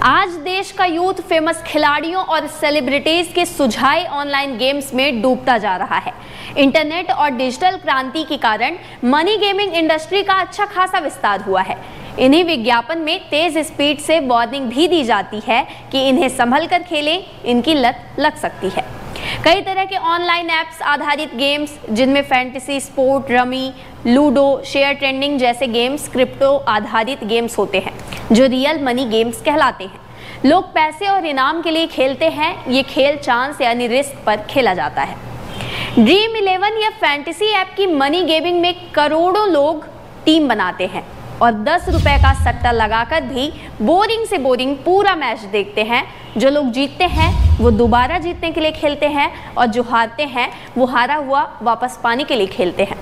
आज देश का यूथ फेमस खिलाड़ियों और सेलिब्रिटीज के सुझाए ऑनलाइन गेम्स में डूबता जा रहा है। इंटरनेट और डिजिटल क्रांति के कारण मनी गेमिंग इंडस्ट्री का अच्छा खासा विस्तार हुआ है। इन्हीं विज्ञापन में तेज स्पीड से वार्निंग भी दी जाती है कि इन्हें संभल कर खेलें, इनकी लत लग सकती है। कई तरह के ऑनलाइन ऐप्स आधारित गेम्स जिनमें fantasy, sport, rummy, ludo, share trading जैसे गेम्स क्रिप्टो आधारित गेम्स होते हैं जो रियल मनी गेम्स कहलाते हैं। लोग पैसे और इनाम के लिए खेलते हैं। ये खेल चांस यानी रिस्क पर खेला जाता है। ड्रीम 11 या फैंटेसी ऐप की मनी गेमिंग में करोड़ों लोग टीम बनाते हैं और 10 रुपए का सट्टा लगाकर भी बोरिंग से बोरिंग पूरा मैच देखते हैं। जो लोग जीतते हैं वो दोबारा जीतने के लिए खेलते हैं और जो हारते हैं वो हारा हुआ वापस पाने के लिए खेलते हैं।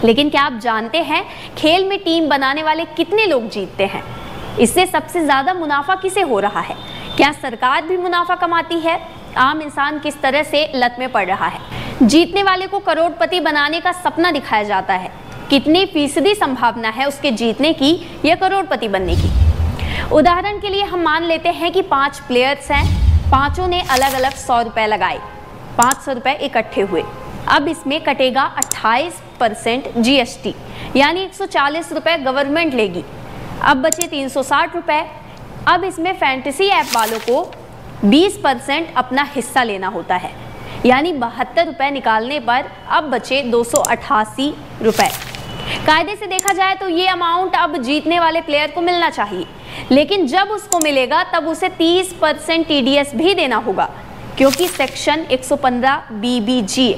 लेकिन क्या आप जानते हैं खेल में टीम बनाने वाले कितने लोग जीतते हैं? इससे सबसे ज़्यादा मुनाफा किसे हो रहा है? क्या सरकार भी मुनाफा कमाती है? आम इंसान किस तरह से लत में पड़ रहा है? जीतने वाले को करोड़पति बनाने का सपना दिखाया जाता है। कितनी फीसदी संभावना है उसके जीतने की या करोड़पति बनने की? उदाहरण के लिए हम मान लेते हैं कि 5 प्लेयर्स हैं। पांचों ने अलग अलग 100 रुपए लगाए। 500 रुपए इकट्ठे हुए। अब इसमें कटेगा 28% GST, यानी 140 रुपए गवर्नमेंट लेगी। अब बचे 360 रुपए। अब इसमें फैंटेसी ऐप वालों को 20% अपना हिस्सा लेना होता है, यानी 72 रुपए निकालने पर अब बचे 288 रुपए। कायदे से देखा जाए तो ये अमाउंट अब जीतने वाले प्लेयर को मिलना चाहिए, लेकिन जब उसको मिलेगा तब उसे 30% TDS भी देना होगा, क्योंकि सेक्शन 115 BBG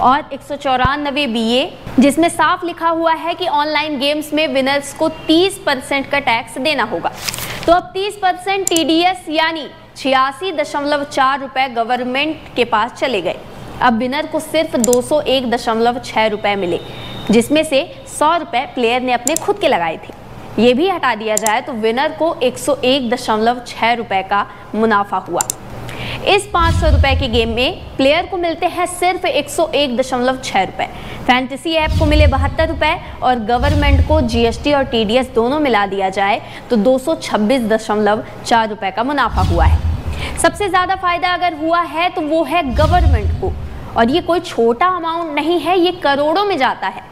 और 194 BA जिसमें साफ लिखा हुआ है कि ऑनलाइन गेम्स में विनर्स को 30% का टैक्स देना होगा। तो अब 30% TDS यानी 86.4 रुपए गवर्नमेंट के पास चले गए। अब विनर को सिर्फ 201.6 रुपए मिले, जिसमें से 100 रुपए प्लेयर ने अपने खुद के लगाए थे। ये भी हटा दिया जाए तो विनर को 101.6 रुपए का मुनाफा हुआ। इस 500 रुपए के गेम में प्लेयर को मिलते हैं सिर्फ 101.6 रुपए। फैंटेसी ऐप को मिले 72 रुपए और गवर्नमेंट को GST और TDS दोनों मिला दिया जाए तो 226.4 रुपए का मुनाफा हुआ है। सबसे ज़्यादा फायदा अगर हुआ है तो वो है गवर्नमेंट को, और ये कोई छोटा अमाउंट नहीं है, ये करोड़ों में जाता है।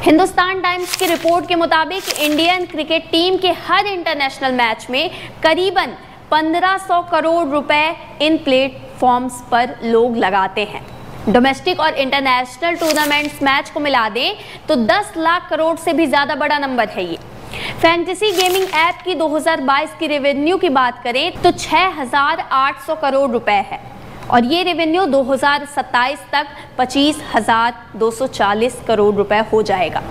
हिंदुस्तान टाइम्स की रिपोर्ट के मुताबिक इंडियन क्रिकेट टीम के हर इंटरनेशनल मैच में करीबन 1500 करोड़ रुपए इन प्लेटफॉर्म्स पर लोग लगाते हैं। डोमेस्टिक और इंटरनेशनल टूर्नामेंट्स मैच को मिला दें तो 10 लाख करोड़ से भी ज़्यादा बड़ा नंबर है ये। फैंटेसी गेमिंग ऐप की 2022 की रेवेन्यू की बात करें तो 6800 करोड़ रुपए है, और ये रेवेन्यू 2027 तक 25,240 करोड़ रुपए हो जाएगा।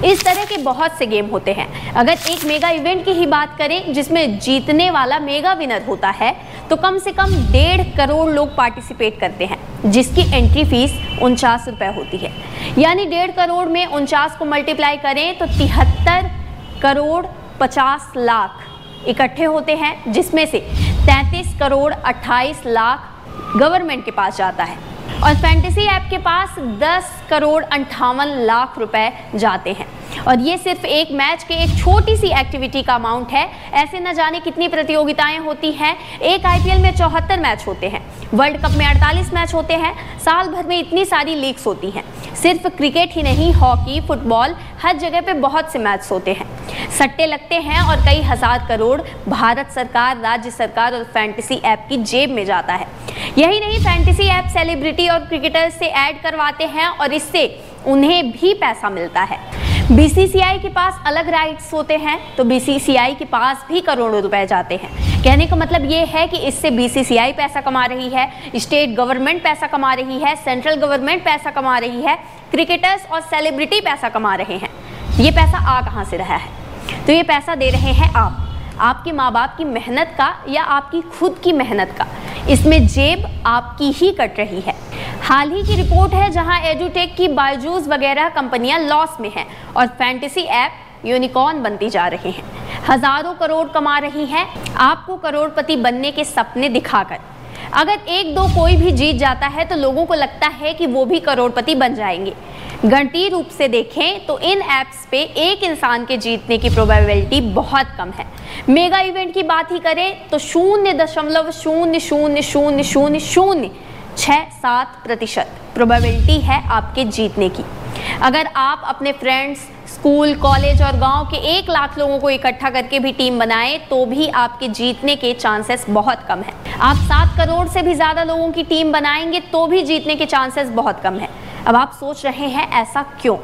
इस तरह के बहुत से गेम होते हैं। अगर एक मेगा इवेंट की ही बात करें जिसमें जीतने वाला मेगा विनर होता है तो कम से कम 1.5 करोड़ लोग पार्टिसिपेट करते हैं, जिसकी एंट्री फीस 49 रुपए होती है। यानी 1.5 करोड़ में 49 को मल्टीप्लाई करें तो 73 करोड़ 50 लाख इकट्ठे होते हैं, जिसमें से 33 करोड़ 28 लाख गवर्नमेंट के पास जाता है और फैंटेसी ऐप के पास 10 करोड़ 58 लाख रुपए जाते हैं। और ये सिर्फ एक मैच के एक छोटी सी एक्टिविटी का अमाउंट है। ऐसे न जाने कितनी प्रतियोगिताएं होती हैं। एक IPL में 74 मैच होते हैं, वर्ल्ड कप में 48 मैच होते हैं, साल भर में इतनी सारी लीग्स होती हैं। सिर्फ क्रिकेट ही नहीं, हॉकी, फुटबॉल, हर जगह पे बहुत से मैच होते हैं। सट्टे लगते हैं और कई हजार करोड़ भारत सरकार, राज्य सरकार और फैंटेसी ऐप की जेब में जाता है। यही नहीं, फैंटेसी ऐप सेलिब्रिटी और क्रिकेटर से ऐड करवाते हैं और इससे उन्हें भी पैसा मिलता है। BCCI के पास अलग राइट्स होते हैं तो BCCI के पास भी करोड़ों रुपए जाते हैं। कहने का मतलब ये है कि इससे BCCI पैसा कमा रही है, स्टेट गवर्नमेंट पैसा कमा रही है, सेंट्रल गवर्नमेंट पैसा कमा रही है, क्रिकेटर्स और सेलिब्रिटी पैसा कमा रहे हैं। ये पैसा आ कहाँ से रहा है? तो ये पैसा दे रहे हैं आप, आपके माँ बाप की मेहनत का या आपकी खुद की मेहनत का। इसमें जेब आपकी ही कट रही है। हाल ही की रिपोर्ट है जहां एडुटेक की बायजूस वगैरह कंपनियां लॉस में हैं और फैंटेसी ऐप यूनिकॉर्न बनती जा रहे हैं। हजारों करोड़ कमा रही हैं आपको करोड़पति बनने के सपने दिखाकर। अगर एक दो कोई भी जीत जाता है तो लोगों को लगता है कि वो भी करोड़पति बन जाएंगे। गणितीय रूप से देखें तो इन ऐप्स पे एक इंसान के जीतने की प्रोबेबिलिटी बहुत कम है। मेगा इवेंट की बात ही करें तो 0.0000067% प्रोबेबिलिटी है आपके जीतने की। अगर आप अपने फ्रेंड्स, स्कूल, कॉलेज और गांव के 1 लाख लोगों को इकट्ठा करके भी टीम बनाएं तो भी आपके जीतने के चांसेस बहुत कम है। आप 7 करोड़ से भी ज़्यादा लोगों की टीम बनाएंगे तो भी जीतने के चांसेस बहुत कम है। अब आप सोच रहे हैं ऐसा क्यों?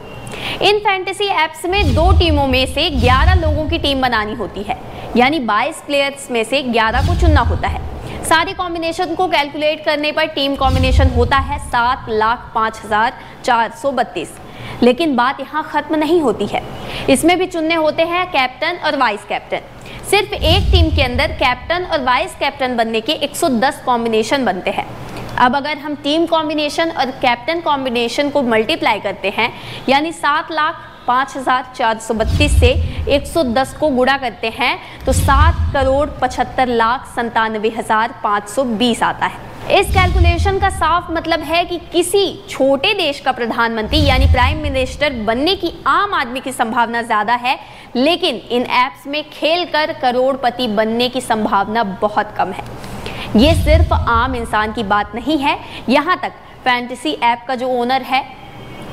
इन फैंटेसी ऐप्स में 2 टीमों में से 11 लोगों की टीम बनानी होती है, यानी 22 प्लेयर्स में से 11 को चुनना होता है। सारे कॉम्बिनेशन को कैलकुलेट करने पर टीम कॉम्बिनेशन होता है 7,05,432। लेकिन बात यहाँ खत्म नहीं होती है, इसमें भी चुनने होते हैं कैप्टन और वाइस कैप्टन। सिर्फ एक टीम के अंदर कैप्टन और वाइस कैप्टन बनने के 110 कॉम्बिनेशन बनते हैं। अब अगर हम टीम कॉम्बिनेशन और कैप्टन कॉम्बिनेशन को मल्टीप्लाई करते हैं, यानी 7,05,432 से 110 को गुणा करते हैं तो 7,75,97,520 आता है। इस कैलकुलेशन का साफ मतलब है कि किसी छोटे देश का प्रधानमंत्री यानी प्राइम मिनिस्टर बनने की आम आदमी की संभावना ज्यादा है, लेकिन इन ऐप्स में खेलकर करोड़पति बनने की संभावना बहुत कम है। ये सिर्फ आम इंसान की बात नहीं है, यहाँ तक फैंटेसी ऐप का जो ओनर है,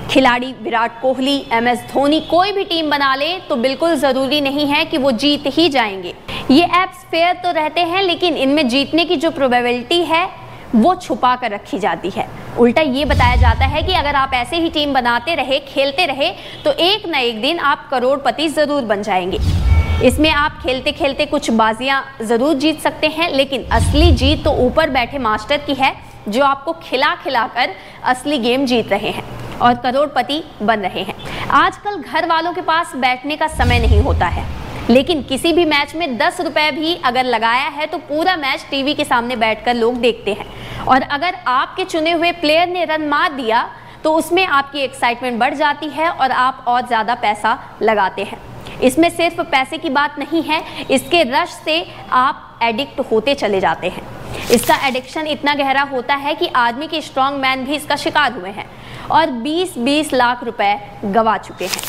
खिलाड़ी विराट कोहली, MS धोनी कोई भी टीम बना ले तो बिल्कुल ज़रूरी नहीं है कि वो जीत ही जाएंगे। ये ऐप्स फेयर तो रहते हैं, लेकिन इनमें जीतने की जो प्रोबेबिलिटी है वो छुपा कर रखी जाती है। उल्टा ये बताया जाता है कि अगर आप ऐसे ही टीम बनाते रहे, खेलते रहे तो एक न एक दिन आप करोड़पति ज़रूर बन जाएंगे। इसमें आप खेलते खेलते कुछ बाजियां ज़रूर जीत सकते हैं, लेकिन असली जीत तो ऊपर बैठे मास्टर की है, जो आपको खिला खिला कर असली गेम जीत रहे हैं और करोड़पति बन रहे हैं। आजकल घर वालों के पास बैठने का समय नहीं होता है, लेकिन किसी भी मैच में 10 रुपए भी अगर लगाया है तो पूरा मैच टीवी के सामने बैठकर लोग देखते हैं। और अगर आपके चुने हुए प्लेयर ने रन मार दिया तो उसमें आपकी एक्साइटमेंट बढ़ जाती है और आप और ज़्यादा पैसा लगाते हैं। इसमें सिर्फ पैसे की बात नहीं है, इसके रश से आप एडिक्ट होते चले जाते हैं। इसका एडिक्शन इतना गहरा होता है कि आदमी के स्ट्रॉन्ग मैन भी इसका शिकार हुए हैं और 20-20 लाख रुपए गंवा चुके हैं।